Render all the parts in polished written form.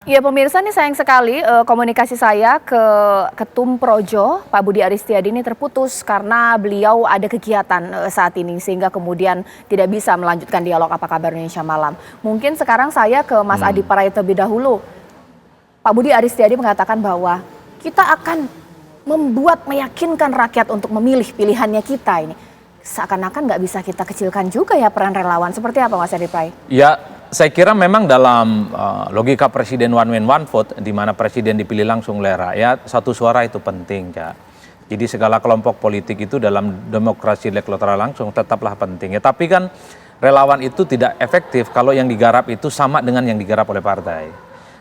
Ya pemirsa, nih sayang sekali komunikasi saya ke Ketum Projo, Pak Budi Aristiadi ini terputus karena beliau ada kegiatan saat ini sehingga kemudian tidak bisa melanjutkan dialog Apa Kabar Indonesia Malam. Mungkin sekarang saya ke Mas Adi Praetno terlebih dahulu. Pak Budi Aristiadi mengatakan bahwa kita akan membuat meyakinkan rakyat untuk memilih pilihannya kita ini. Seakan-akan nggak bisa kita kecilkan juga ya peran relawan. Seperti apa Mas Adi Praetno? Ya, saya kira memang dalam logika presiden one man one vote, di mana presiden dipilih langsung oleh rakyat, satu suara itu penting, Cak. Jadi segala kelompok politik itu dalam demokrasi elektoral langsung tetaplah penting. Ya, tapi kan relawan itu tidak efektif kalau yang digarap itu sama dengan yang digarap oleh partai.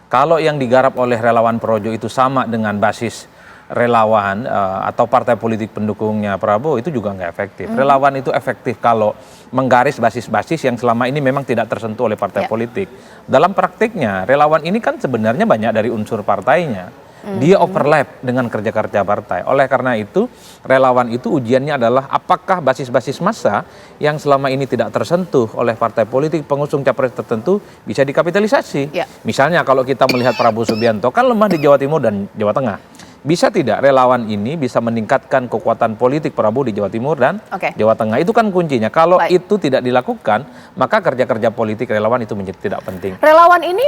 Kalau yang digarap oleh relawan Projo itu sama dengan basis relawan atau partai politik pendukungnya Prabowo, itu juga nggak efektif. Relawan itu efektif kalau menggaris basis-basis yang selama ini memang tidak tersentuh oleh partai politik. Dalam praktiknya relawan ini kan sebenarnya banyak dari unsur partainya. Dia overlap dengan kerja-kerja partai. Oleh karena itu relawan itu ujiannya adalah apakah basis-basis massa yang selama ini tidak tersentuh oleh partai politik pengusung capres tertentu bisa dikapitalisasi. Misalnya kalau kita melihat Prabowo Subianto kan lemah di Jawa Timur dan Jawa Tengah. Bisa tidak relawan ini bisa meningkatkan kekuatan politik Prabowo di Jawa Timur dan Jawa Tengah? Itu kan kuncinya. Kalau itu tidak dilakukan, maka kerja-kerja politik relawan itu menjadi tidak penting. Relawan ini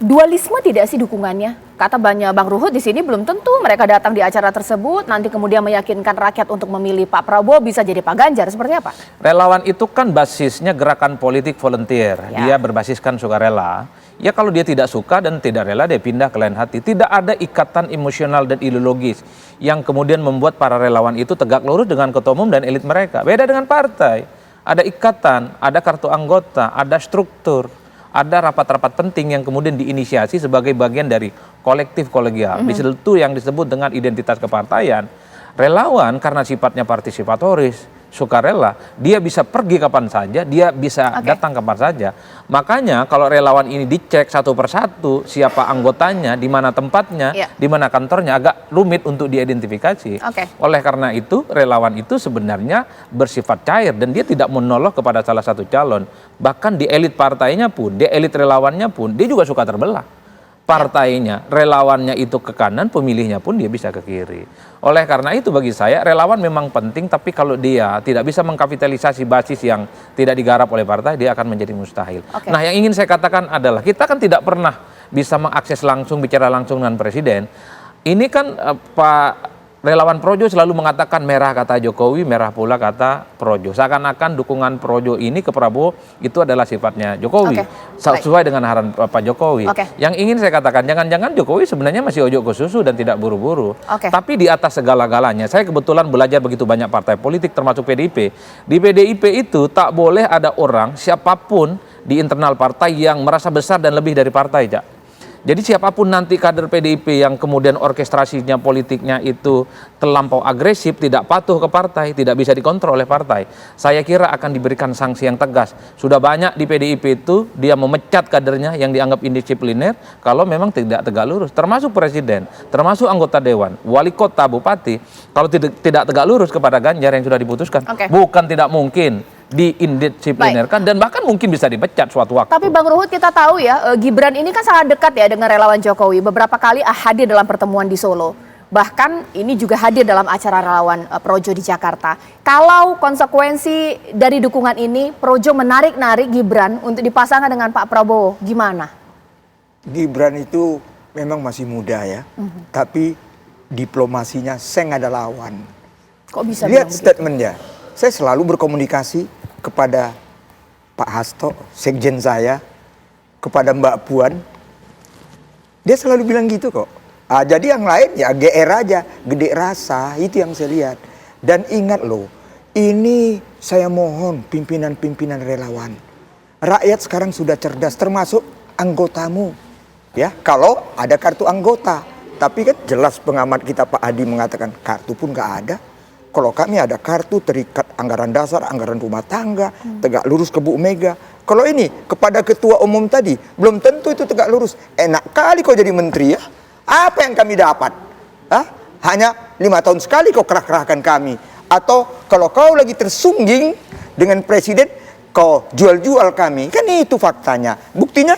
dualisme tidak sih dukungannya? Kata banyak Bang Ruhut di sini belum tentu mereka datang di acara tersebut nanti kemudian meyakinkan rakyat untuk memilih Pak Prabowo bisa jadi Pak Ganjar. Seperti apa? Relawan itu kan basisnya gerakan politik volunteer. Dia berbasiskan sukarela. Ya kalau dia tidak suka dan tidak rela dia pindah ke lain hati. Tidak ada ikatan emosional dan ideologis yang kemudian membuat para relawan itu tegak lurus dengan ketua umum dan elit mereka. Beda dengan partai. Ada ikatan, ada kartu anggota, ada struktur, ada rapat-rapat penting yang kemudian diinisiasi sebagai bagian dari kolektif kolegial. Di situ yang disebut dengan identitas kepartaian. Relawan karena sifatnya partisipatoris, sukarela, dia bisa pergi kapan saja, dia bisa datang kapan saja. Makanya kalau relawan ini dicek satu persatu siapa anggotanya, di mana tempatnya, di mana kantornya, agak rumit untuk diidentifikasi. Oleh karena itu relawan itu sebenarnya bersifat cair dan dia tidak menolong kepada salah satu calon. Bahkan di elit partainya pun, di elit relawannya pun, dia juga suka terbelah. Partainya, relawannya itu ke kanan, pemilihnya pun dia bisa ke kiri. Oleh karena itu bagi saya relawan memang penting, tapi kalau dia tidak bisa mengkapitalisasi basis yang tidak digarap oleh partai, dia akan menjadi mustahil. Nah yang ingin saya katakan adalah kita kan tidak pernah bisa mengakses langsung, bicara langsung dengan presiden. Ini kan Pak relawan Projo selalu mengatakan merah kata Jokowi, merah pula kata Projo. Seakan-akan dukungan Projo ini ke Prabowo itu adalah sifatnya Jokowi. Sesuai dengan arahan Pak Jokowi. Yang ingin saya katakan, jangan-jangan Jokowi sebenarnya masih ojo ke susu dan tidak buru-buru. Tapi di atas segala-galanya, saya kebetulan belajar begitu banyak partai politik termasuk PDIP. Di PDIP itu tak boleh ada orang, siapapun di internal partai yang merasa besar dan lebih dari partai, Cak. Jadi siapapun nanti kader PDIP yang kemudian orkestrasinya politiknya itu terlampau agresif, tidak patuh ke partai, tidak bisa dikontrol oleh partai, saya kira akan diberikan sanksi yang tegas. Sudah banyak di PDIP itu dia memecat kadernya yang dianggap indisipliner kalau memang tidak tegak lurus, termasuk presiden, termasuk anggota dewan, wali kota, bupati. Kalau tidak tegak lurus kepada Ganjar yang sudah diputuskan, bukan tidak mungkin diindisiplinerkan dan bahkan mungkin bisa dipecat suatu waktu. Tapi Bang Ruhut kita tahu ya, Gibran ini kan sangat dekat ya dengan relawan Jokowi. Beberapa kali hadir dalam pertemuan di Solo. Bahkan ini juga hadir dalam acara relawan Projo di Jakarta. Kalau konsekuensi dari dukungan ini, Projo menarik-narik Gibran untuk dipasangkan dengan Pak Prabowo, gimana? Gibran itu memang masih muda ya, tapi diplomasinya seng ada lawan. Kok bisa lihat statementnya? Saya selalu berkomunikasi kepada Pak Hasto, sekjen saya, kepada Mbak Puan. Dia selalu bilang gitu kok. Jadi yang lain ya GR aja, gede rasa, itu yang saya lihat. Dan ingat loh, ini saya mohon pimpinan-pimpinan relawan. Rakyat sekarang sudah cerdas, termasuk anggotamu. Ya, kalau ada kartu anggota. Tapi kan jelas pengamat kita Pak Adi mengatakan kartu pun nggak ada. Kalau kami ada kartu terikat anggaran dasar, anggaran rumah tangga, tegak lurus ke Bu Mega. Kalau ini kepada ketua umum tadi, belum tentu itu tegak lurus. Enak kali kau jadi menteri ya. Apa yang kami dapat? Hanya 5 tahun sekali kau kerah-kerahkan kami. Atau kalau kau lagi tersungging dengan presiden, kau jual-jual kami. Kan itu faktanya. Buktinya,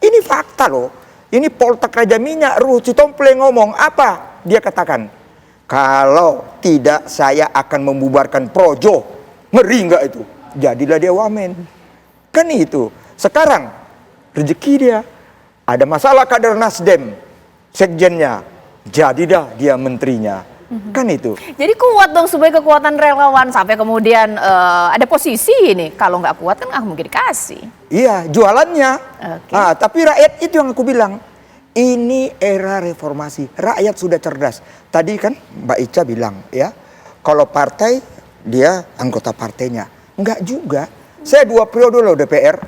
ini fakta loh. Ini Poltek Raja Minyak, Ruhut Sitompul ngomong apa? Dia katakan, kalau tidak saya akan membubarkan Projo. Ngeri nggak itu? Jadilah dia wamen. Kan itu. Sekarang rezeki dia. Ada masalah kader Nasdem, sekjennya. Jadilah dia menterinya. Kan itu. Jadi kuat dong sebagai kekuatan relawan sampai kemudian ada posisi ini. Kalau nggak kuat kan nggak mungkin dikasih. Iya, jualannya. Oke. Tapi rakyat itu yang aku bilang. Ini era reformasi. Rakyat sudah cerdas. Tadi kan Mbak Ica bilang ya, kalau partai dia anggota partainya. Enggak juga. Saya 2 periode loh DPR.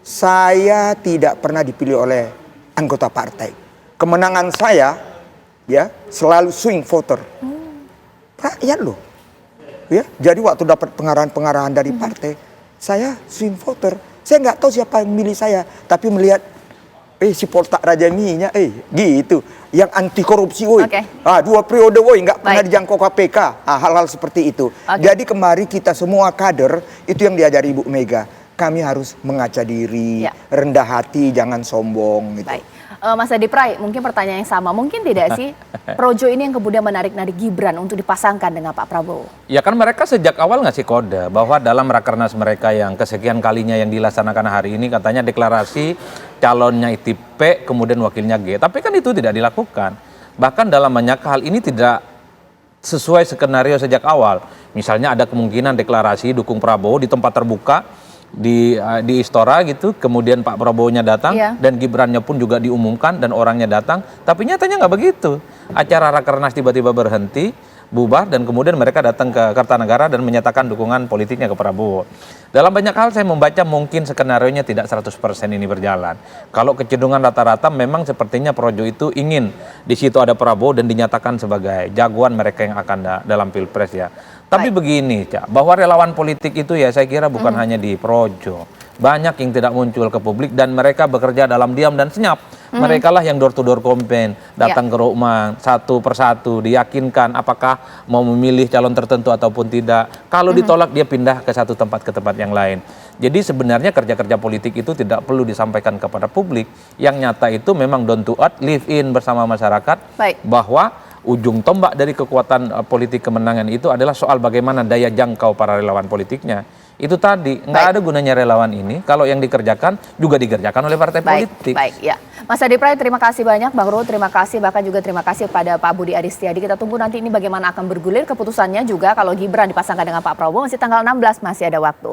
Saya tidak pernah dipilih oleh anggota partai. Kemenangan saya ya selalu swing voter. Rakyat loh. Ya, jadi waktu dapat pengarahan-pengarahan dari partai, saya swing voter. Saya nggak tahu siapa yang milih saya, tapi melihat si Poltek Raja Minyak, gitu. Yang anti korupsi, woi. Oke. 2 periode, woi, nggak pernah Baik. dijangkau KPK. Hal-hal seperti itu. Oke. Jadi kemari kita semua kader, itu yang diajari Ibu Mega. Kami harus mengaca diri, Ya. rendah hati, jangan sombong. Gitu. Baik. Mas Adi Pray, mungkin pertanyaan yang sama. Mungkin tidak sih Projo ini yang kemudian menarik-narik Gibran untuk dipasangkan dengan Pak Prabowo? Ya kan mereka sejak awal ngasih kode bahwa dalam rakernas mereka yang kesekian kalinya yang dilaksanakan hari ini katanya deklarasi calonnya itu P, kemudian wakilnya G. Tapi kan itu tidak dilakukan. Bahkan dalam banyak hal ini tidak sesuai skenario sejak awal. Misalnya ada kemungkinan deklarasi dukung Prabowo di tempat terbuka di Istora gitu, kemudian Pak Prabowo-nya datang Iya. dan Gibrannya pun juga diumumkan dan orangnya datang, tapi nyatanya nggak begitu. Acara rakernas tiba-tiba berhenti, bubar, dan kemudian mereka datang ke Kertanegara dan menyatakan dukungan politiknya ke Prabowo. Dalam banyak hal saya membaca mungkin skenarionya tidak 100% ini berjalan. Kalau kecenderungan rata-rata memang sepertinya Projo itu ingin di situ ada Prabowo dan dinyatakan sebagai jagoan mereka yang akan dalam Pilpres ya. Tapi begini, Cak, bahwa relawan politik itu ya saya kira bukan hanya di Projo. Banyak yang tidak muncul ke publik dan mereka bekerja dalam diam dan senyap. Mereka lah yang door to door campaign, datang ke rumah satu persatu, diyakinkan apakah mau memilih calon tertentu ataupun tidak. Kalau ditolak dia pindah ke satu tempat ke tempat yang lain. Jadi sebenarnya kerja-kerja politik itu tidak perlu disampaikan kepada publik. Yang nyata itu memang down to earth, live in bersama masyarakat. Baik. Bahwa ujung tombak dari kekuatan politik kemenangan itu adalah soal bagaimana daya jangkau para relawan politiknya. Itu tadi, nggak ada gunanya relawan ini kalau yang dikerjakan juga dikerjakan oleh partai politik. Baik, ya. Mas Adi Pray, terima kasih banyak. Bang Ruhut, terima kasih. Bahkan juga terima kasih pada Pak Budi Aris Setiadi. Kita tunggu nanti ini bagaimana akan bergulir keputusannya juga kalau Gibran dipasangkan dengan Pak Prabowo. Masih tanggal 16, masih ada waktu.